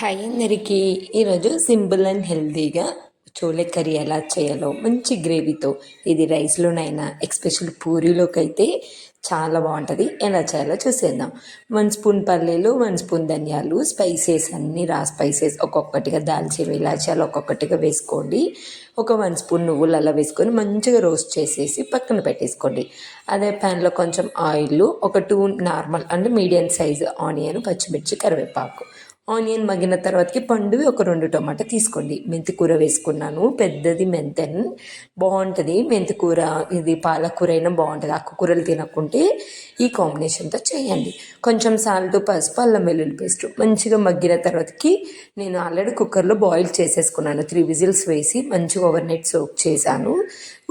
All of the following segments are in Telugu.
హాయ్ అందరికీ. ఈరోజు సింపుల్ అండ్ హెల్తీగా చోలే కర్రీ ఎలా చేయాలో మంచి గ్రేవీతో, ఇది రైస్లోనైనా ఎస్పెషల్ పూరీలోకి అయితే చాలా బాగుంటుంది. ఎలా చేయాలో చూసేద్దాం. 1 స్పూన్ పల్లీలు, 1 స్పూన్ ధనియాలు, స్పైసెస్ అన్నీ స్పైసెస్ ఒక్కొక్కటిగా దాల్చిన ఇలాచాలు ఒక్కొక్కటిగా వేసుకోండి. ఒక 1 స్పూన్ నువ్వులు అలా వేసుకొని మంచిగా రోస్ట్ చేసేసి పక్కన పెట్టేసుకోండి. అదే ప్యాన్లో కొంచెం ఆయిల్, ఒక 2 నార్మల్ అంటే మీడియం సైజు ఆనియన్, పచ్చిమిర్చి, కరివేపాకు. ఆనియన్ మగ్గిన తర్వాతకి పండువి ఒక 2 టమాటా తీసుకోండి. మెంతి కూర వేసుకున్నాను, పెద్దది మెంతెన్ బాగుంటుంది. మెంతి కూర, ఇది పాలకూర అయినా బాగుంటుంది. ఆకుకూరలు తినకుంటే ఈ కాంబినేషన్తో చేయండి. కొంచెం సాల్ట్, పసుపు, అల్లం వెల్లుల్లి పేస్ట్ మంచిగా మగ్గిన తర్వాతకి నేను ఆల్రెడీ కుక్కర్లో బాయిల్ చేసేసుకున్నాను. 3 విజిల్స్ వేసి మంచిగా ఓవర్ నైట్ సోక్ చేశాను.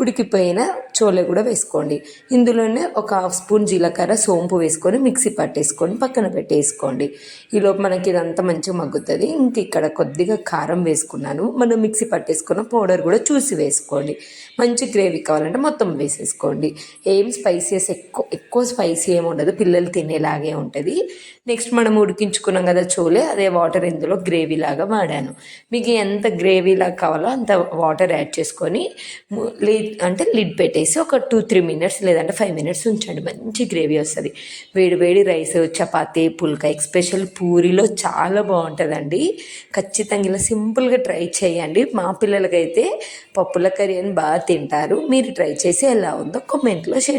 ఉడికిపోయిన చోలే కూడా వేసుకోండి. ఇందులోనే ఒక 1/2 స్పూన్ జీలకర్ర, సోంపు వేసుకొని మిక్సీ పట్టేసుకొని పక్కన పెట్టేసుకోండి. ఈలోపు మనకి ఇదంతా మంచిగా మగ్గుతుంది. ఇంక ఇక్కడ కొద్దిగా కారం వేసుకున్నాను. మనం మిక్సీ పట్టేసుకున్న పౌడర్ కూడా చూసి వేసుకోండి. మంచి గ్రేవీ కావాలంటే మొత్తం వేసేసుకోండి. ఏం స్పైసెస్ ఎక్కువ స్పైసీ ఏమి ఉండదు, పిల్లలు తినేలాగే ఉంటుంది. నెక్స్ట్ మనం ఉడికించుకున్నాం కదా చోలే, అదే వాటర్ ఇందులో గ్రేవీలాగా వాడాను. మీకు ఎంత గ్రేవీలాగా కావాలో అంత వాటర్ యాడ్ చేసుకొని లిడ్ పెట్టేసి ఒక 2-3 మినిట్స్ లేదంటే 5 మినిట్స్ ఉంచండి. మంచి గ్రేవీ వస్తుంది. వేడి వేడి రైస్, చపాతీ, పుల్కా, ఎస్పెషల్ పూరిలో చాలా బాగుంటుందండి. ఖచ్చితంగా ఇలా సింపుల్గా ట్రై చేయండి. మా పిల్లలకైతే పప్పుల కర్రీ అని బాగా తింటారు. మీరు ట్రై చేసి ఎలా ఉందో కామెంట్లో షేర్